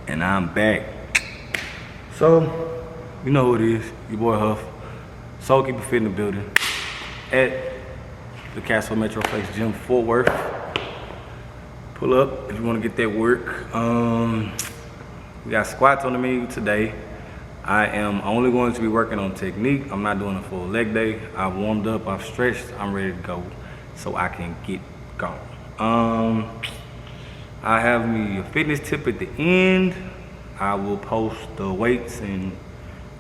And I'm back. So, you know who it is, your boy Huff, Soul Keeper Fit in the building at the Castle Metro Flex Gym, Fort Worth. Pull up if you want to get that work. We got squats on the menu today. I am only going to be working on technique. I'm not doing a full leg day. I've warmed up, I've stretched, I'm ready to go so I can get going. I have me a fitness tip at the end. I will post the weights and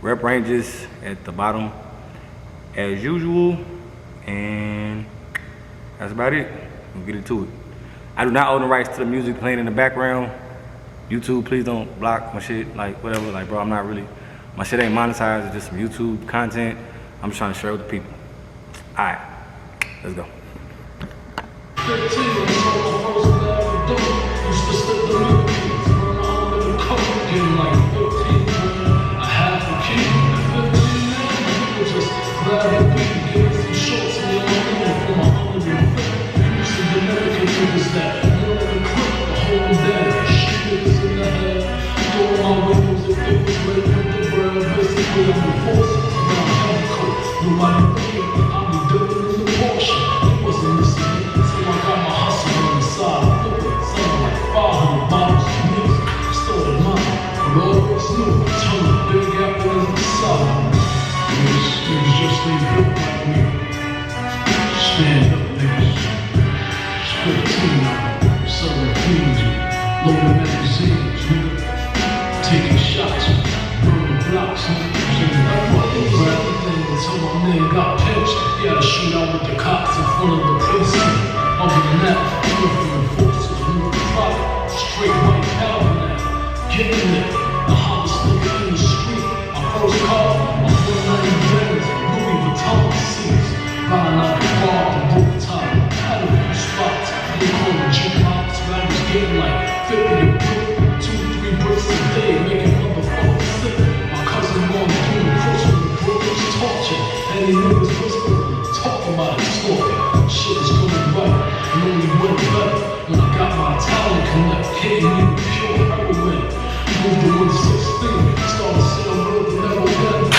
rep ranges at the bottom as usual, and that's about it. We'll get into it. I do not own the rights to the music playing in the background. YouTube, please don't block my shit, like whatever, like bro, I'm not really, my shit ain't monetized, it's just some YouTube content. I'm just trying to share it with the people. All right, let's go. Stand up, niggas. Split team out, selling beans, loading magazines, nigga. Taking shots, burning blocks, nigga. Grab the thing until my man got pinched. He had to shoot out with the cops in front of the precinct. Other than that, uniform forces, moving product, straight white power now. Get in there, the hottest nigga in the street. My first car, my 490 Benz, Louis Vuitton seats. Riding out the bar and broke top. Had a few spots. They call me G-Pops. But I was getting like 50 a brick, 2-3 bricks a day, making motherfuckers sick. My cousin going through the course with the brothers torture. And they niggas whispering, talking about it, stalking. Shit is going right, and only went better when I got my Italian connect. Hitting me with pure heroin. Moved to 116, started selling real but never again.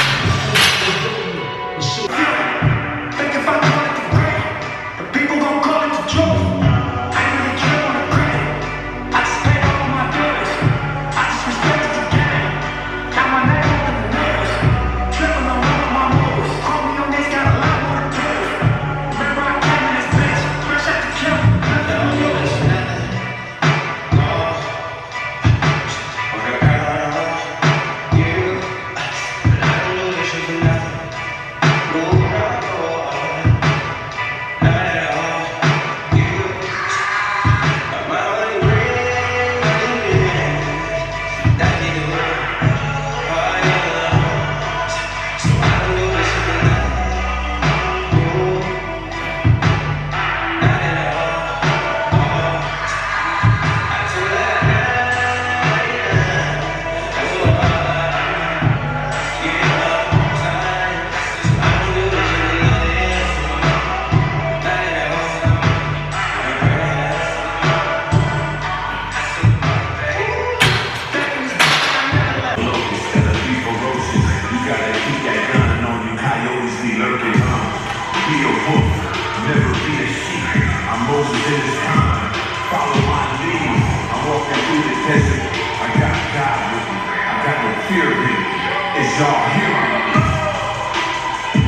It's all here.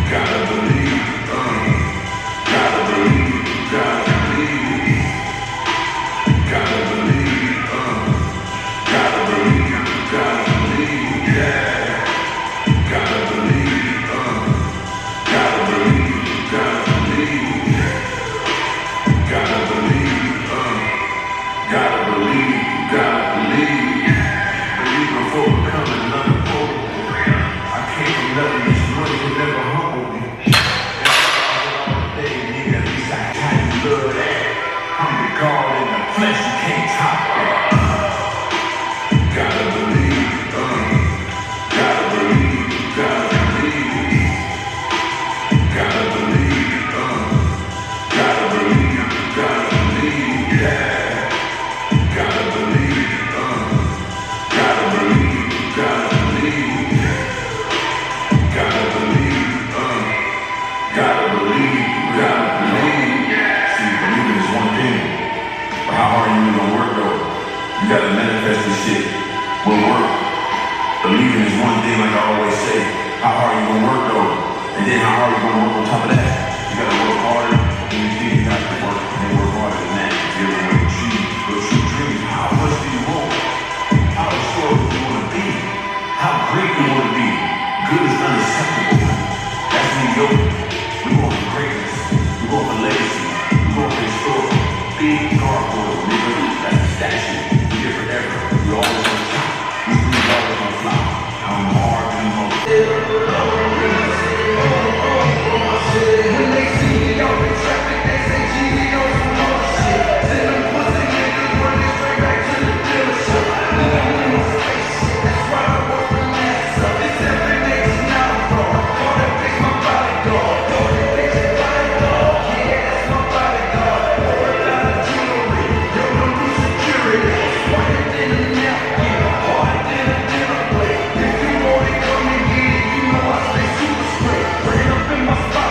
Gotta believe, gotta believe, gotta believe, gotta believe, gotta believe, gotta believe, yeah. Gotta believe, gotta believe, gotta believe, gotta believe, gotta believe, gotta believe. Believe before becoming unquotable. I can't You gotta manifest this shit with work. Believing is one thing, like I always say. How hard you gonna work though? And then how hard you gonna work on top of that? You gotta work harder, and you think you got to work, and then work harder than that. If you ever want to achieve your true dreams, how much do you want? How sure do you want to be? How great do you want to be? Good is unacceptable. That's mediocre. We going for greatness. We going for legacy. We going for historical. Big gargoyle, nigga. That's a statue. We here forever. We always on top. We always on fly. I'm hard and When they see me out in traffic, they say Genie on some more shit. Send them pussy niggas running straight back to the dealership. Then I'm in my spaceship, that's why I work for NASA. This every nigga's now fraud. Call that bitch my bodyguard. Call that bitch your bodyguard. Yeah, that's my bodyguard. Work out of jewelry. Yo, no new security. Whiter than a napkin. Harder than a dinner plate. If you want it, come and get it. You know I stay super straight. Bring up in my spot.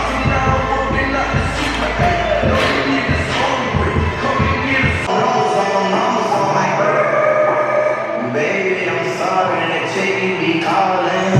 Baby, I'm sorry that chicken be calling.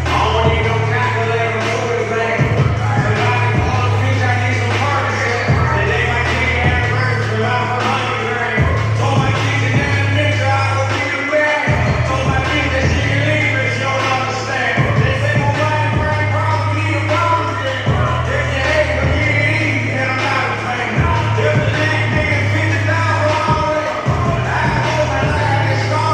I don't need no calculator or sugar thing. Somebody call a bitch, I need some partnership. Today my king anniversary, I'm for $100,000. Told my kids to get a nigga, I will be the bag. Told my bitch that she can leave, but she don't understand. They say my money bring problems, need a boundary. If you hate me, you ain't easy, then I'm not a fan. If the nigga 50,000 already, I hope I got this scar.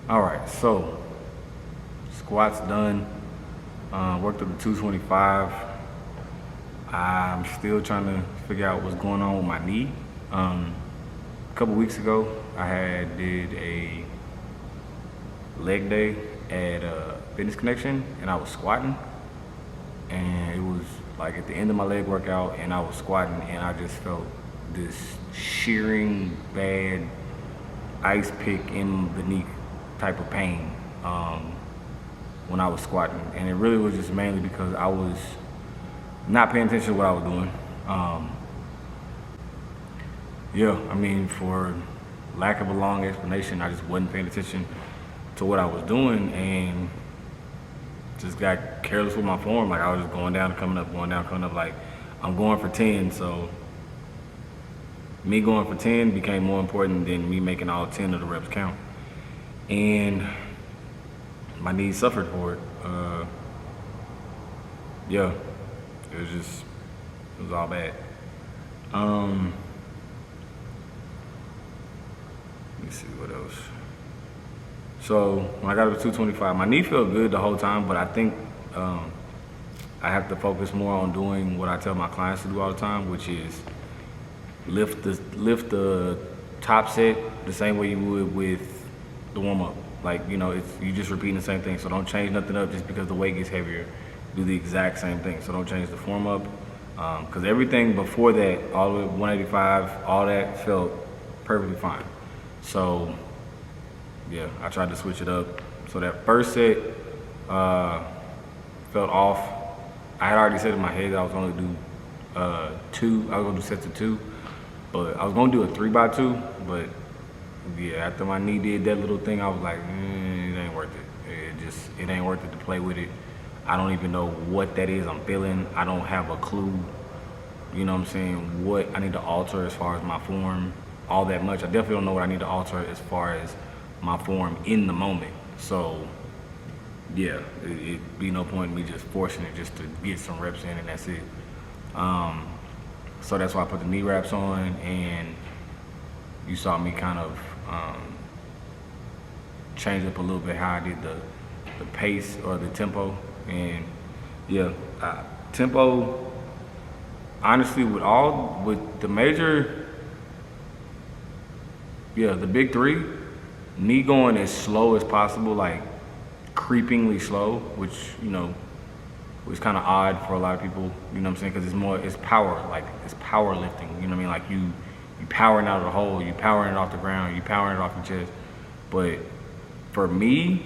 All right, so squats done. Worked up to 225. I'm still trying to figure out what's going on with my knee. A couple weeks ago, I did a leg day at Fitness Connection, and I was squatting, and it was like at the end of my leg workout, and I was squatting, and I just felt this shearing bad ice pick in the knee type of pain when I was squatting, and it really was just mainly because I was not paying attention to what I was doing. Yeah, I mean, for lack of a long explanation, I just wasn't paying attention to what I was doing and just got careless with my form. Like, I was just going down and coming up, going down, coming up. Like, I'm going for 10, so me going for 10 became more important than me making all 10 of the reps count. And my knee suffered for it. Yeah, it was all bad. Let me see what else. So when I got up to 225, my knee felt good the whole time, but I think I have to focus more on doing what I tell my clients to do all the time, which is lift the top set the same way you would with the warm up. Like, you know, you just repeating the same thing. So don't change nothing up just because the weight gets heavier. Do the exact same thing. So don't change the form up. Because everything before that, all the way 185, all that felt perfectly fine. So yeah, I tried to switch it up. So that first set felt off. I had already said in my head that I was gonna do two. I was gonna do sets of 2, but I was gonna do a 3x2. But yeah, after my knee did that little thing, I was like, it ain't worth it. It ain't worth it to play with it. I don't even know what that is I'm feeling. I don't have a clue, you know what I'm saying, what I need to alter as far as my form, all that much. I definitely don't know what I need to alter as far as my form in the moment. So yeah, it'd be no point in me just forcing it just to get some reps in and that's it. So that's why I put the knee wraps on, and you saw me kind of change up a little bit how I did the pace or the tempo. And yeah, tempo, honestly, with the major, yeah, the big 3, knee going as slow as possible, like creepingly slow, which, you know, was kind of odd for a lot of people, you know what I'm saying, because it's power, like it's power lifting, you know what I mean, like you powering out of the hole, you powering it off the ground, you powering it off your chest, but for me,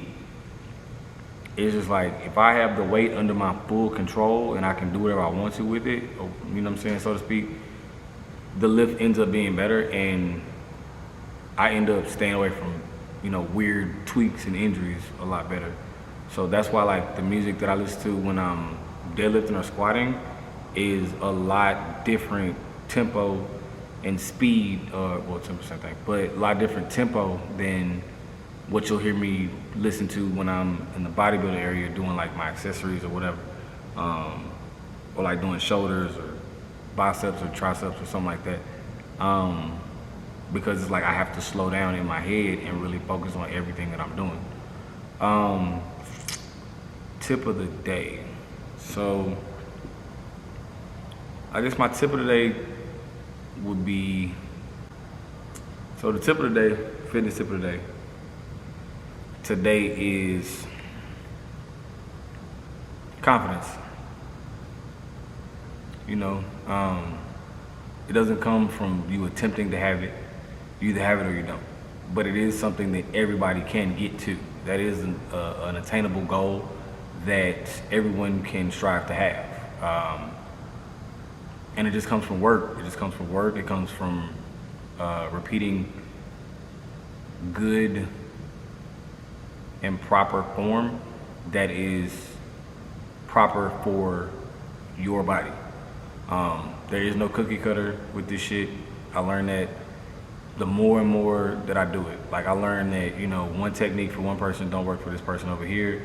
it's just like if I have the weight under my full control and I can do whatever I want to with it, or, you know what I'm saying, so to speak, the lift ends up being better, and I end up staying away from, you know, weird tweaks and injuries a lot better. So that's why like the music that I listen to when I'm deadlifting or squatting is a lot different tempo and speed, well, 10% thing, but a lot different tempo than what you'll hear me listen to when I'm in the bodybuilding area doing like my accessories or whatever, or like doing shoulders or biceps or triceps or something like that. Because it's like I have to slow down in my head and really focus on everything that I'm doing. Tip of the day. So I guess my tip of the day would be, so the tip of the day, fitness tip of the day, today is confidence. You know, it doesn't come from you attempting to have it. You either have it or you don't. But it is something that everybody can get to. That is an attainable goal that everyone can strive to have. And it just comes from work. It just comes from work. It comes from repeating good and proper form that is proper for your body. There is no cookie cutter with this shit. I learned that the more and more that I do it. Like I learned that, you know, one technique for one person don't work for this person over here.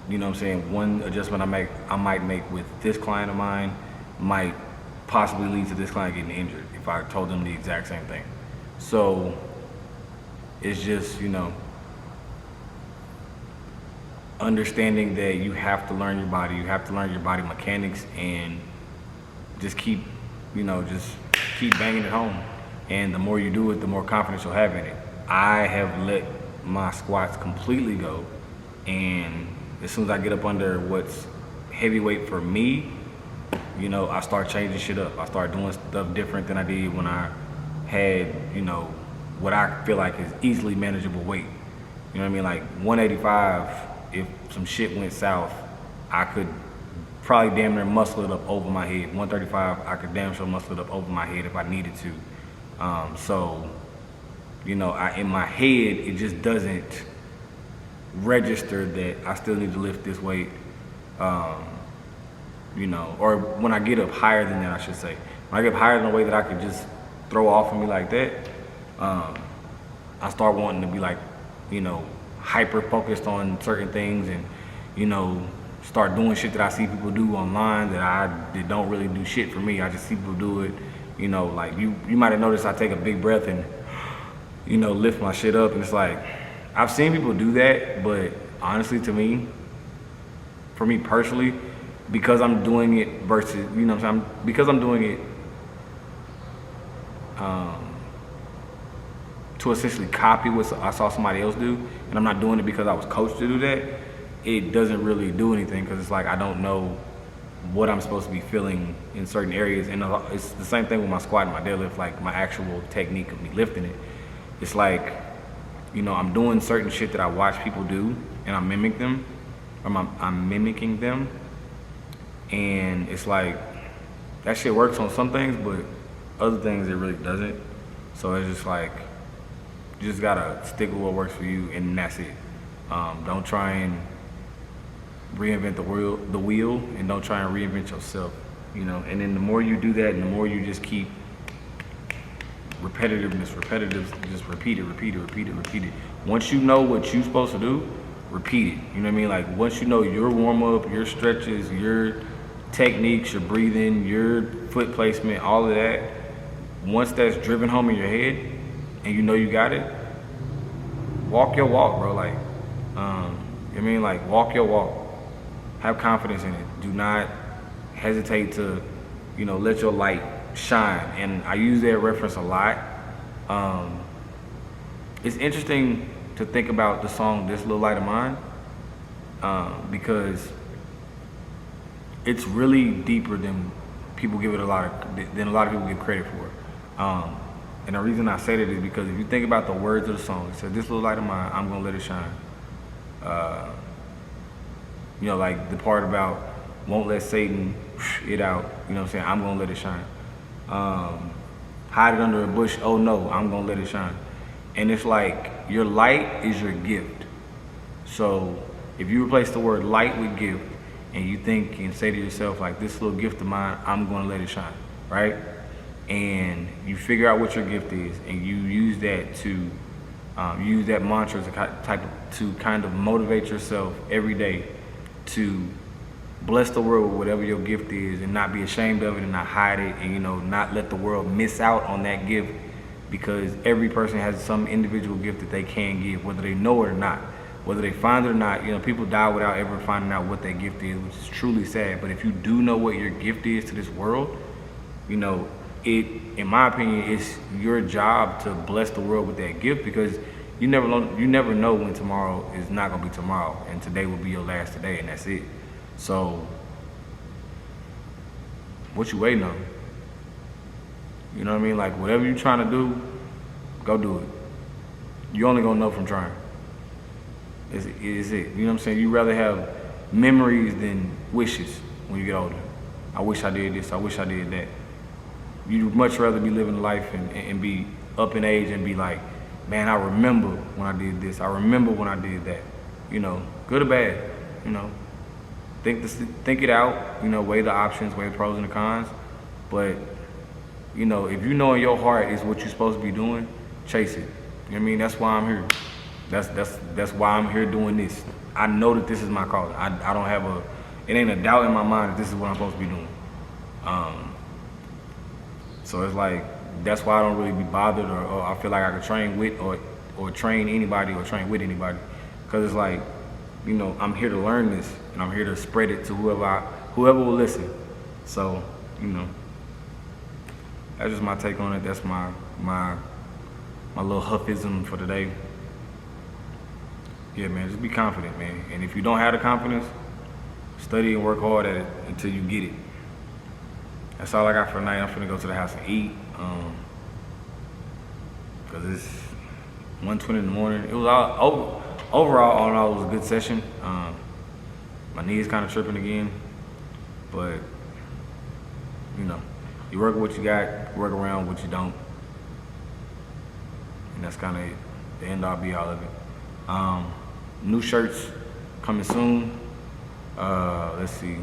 You know what I'm saying? One adjustment I might make with this client of mine might possibly lead to this client getting injured if I told them the exact same thing. So it's just, you know, understanding that you have to learn your body, you have to learn your body mechanics, and just keep, you know, just keep banging it home. And the more you do it, the more confidence you'll have in it. I have let my squats completely go, and as soon as I get up under what's heavyweight for me, you know, I start changing shit up. I start doing stuff different than I did when I had, you know, what I feel like is easily manageable weight. You know what I mean? Like 185, if some shit went south, I could probably damn near muscle it up over my head. 135, I could damn sure muscle it up over my head if I needed to. So, you know, in my head, it just doesn't register that I still need to lift this weight. You know, or when I get up higher than that, I should say. When I get up higher than the way that I could just throw off of me like that, I start wanting to be like, you know, hyper focused on certain things, and, you know, start doing shit that I see people do online that don't really do shit for me. I just see people do it. You know, like you might have noticed I take a big breath and, you know, lift my shit up, and it's like, I've seen people do that, but honestly, to me, for me personally, because I'm doing it versus, you know what I'm saying, because I'm doing it to essentially copy what I saw somebody else do, and I'm not doing it because I was coached to do that, it doesn't really do anything, because it's like I don't know what I'm supposed to be feeling in certain areas. And it's the same thing with my squat and my deadlift, like my actual technique of me lifting it. It's like, you know, I'm doing certain shit that I watch people do, and I'm mimicking them, and it's like that shit works on some things, but other things it really doesn't. So it's just like, you just gotta stick with what works for you, and that's it. Don't try and reinvent the wheel, and don't try and reinvent yourself, you know. And then the more you do that, and the more you just keep repetitive, just repeat it. Once you know what you're supposed to do, repeat it. You know what I mean? Like once you know your warm up, your stretches, your techniques, your breathing, your foot placement, all of that, once that's driven home in your head and you know you got it, walk your walk, bro. Like, I mean, like, walk your walk. Have confidence in it. Do not hesitate to, you know, let your light shine. And I use that reference a lot. It's interesting to think about the song "This Little Light of Mine," because it's really deeper than people give it a lot of people give credit for. And the reason I say that is because if you think about the words of the song, it says, "This little light of mine, I'm gonna let it shine." You know, like the part about won't let Satan it out. You know what I'm saying? I'm gonna let it shine. Hide it under a bush. Oh no, I'm gonna let it shine. And it's like your light is your gift. So if you replace the word light with gift, and you think and say to yourself like, this little gift of mine, I'm gonna let it shine, right? And you figure out what your gift is, and you use that to use that mantra to kind of motivate yourself every day to bless the world with whatever your gift is, and not be ashamed of it, and not hide it, and not let the world miss out on that gift, because every person has some individual gift that they can give, whether they know it or not, whether they find it or not. People die without ever finding out what their gift is, which is truly sad. But if you do know what your gift is to this world, it, in my opinion, it's your job to bless the world with that gift, because you never know when tomorrow is not gonna be tomorrow, and today will be your last today, and that's it. So, what you waiting on? You know what I mean? Like, whatever you're trying to do, go do it. You only gonna know from trying. Is it? You know what I'm saying? You rather have memories than wishes when you get older. I wish I did this. I wish I did that. You'd much rather be living life and be up in age and be like, man, I remember when I did this. I remember when I did that. Good or bad. Think it out. Weigh the options, weigh the pros and the cons. But if you know in your heart is what you're supposed to be doing, chase it. You know what I mean? That's why I'm here. That's why I'm here doing this. I know that this is my calling. I don't have it ain't a doubt in my mind that this is what I'm supposed to be doing. So it's like, that's why I don't really be bothered, or I feel like I could train with or train anybody or train with anybody. Cause it's like, I'm here to learn this, and I'm here to spread it to whoever will listen. So, that's just my take on it. That's my little huffism for today. Yeah, man, just be confident, man. And if you don't have the confidence, study and work hard at it until you get it. That's all I got for tonight. I'm finna go to the house and eat. Cause it's 1:20 in the morning. It was overall, all in all, it was a good session. My knees kind of tripping again, but you work with what you got, work around what you don't, and that's kind of it. The end all be all of it. New shirts coming soon. Let's see.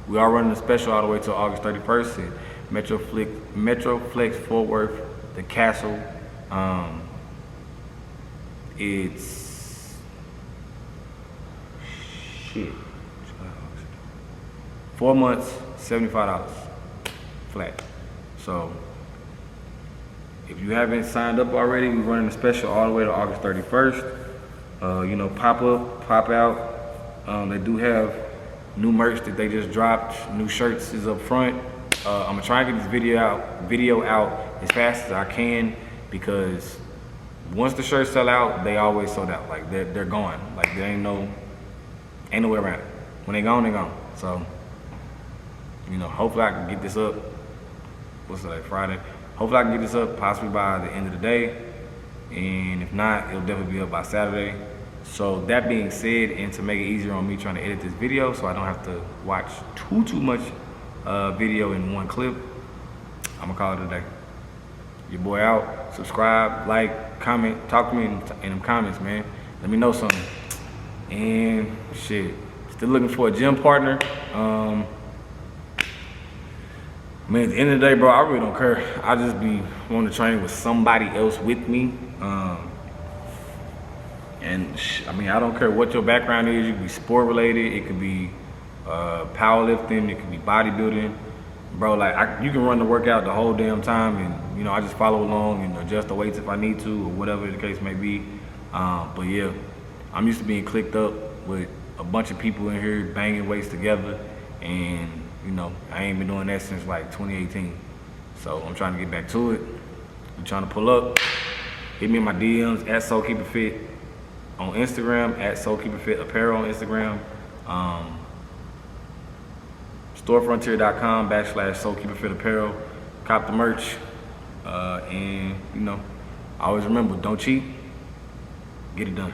We are running a special all the way till August 31st at Metroflex Fort Worth, the Castle. It's 4 months, $75 flat. So if you haven't signed up already, we're running a special all the way to August 31st. Pop up, pop out. They do have new merch that they just dropped. New shirts is up front. I'm gonna try and get this video out as fast as I can, because once the shirts sell out, they always sold out. Like they're gone. Like there ain't no way around it. When they gone, they gone. So hopefully I can get this up. What's today? Friday. Hopefully I can get this up possibly by the end of the day, and if not, it'll definitely be up by Saturday. So that being said, and to make it easier on me trying to edit this video so I don't have to watch too much video in one clip, I'm gonna call it a day. Your boy out. Subscribe, like, comment, talk to me in them comments, man. Let me know something. And shit, still looking for a gym partner. Man, at the end of the day, bro, I really don't care. I just be wanting to train with somebody else with me. I don't care what your background is. You can be sport related. It could be powerlifting. It could be bodybuilding. Bro, like you can run the workout the whole damn time, and I just follow along and adjust the weights if I need to, or whatever the case may be. But yeah, I'm used to being clicked up with a bunch of people in here banging weights together, and I ain't been doing that since like 2018. So I'm trying to get back to it. I'm trying to pull up. Hit me in my DMs at SoulKeeperFit on Instagram, at SoulKeeperFit Apparel on Instagram. StoreFrontier.com/SoulKeeperFit Apparel. Cop the merch. And always remember, don't cheat. Get it done.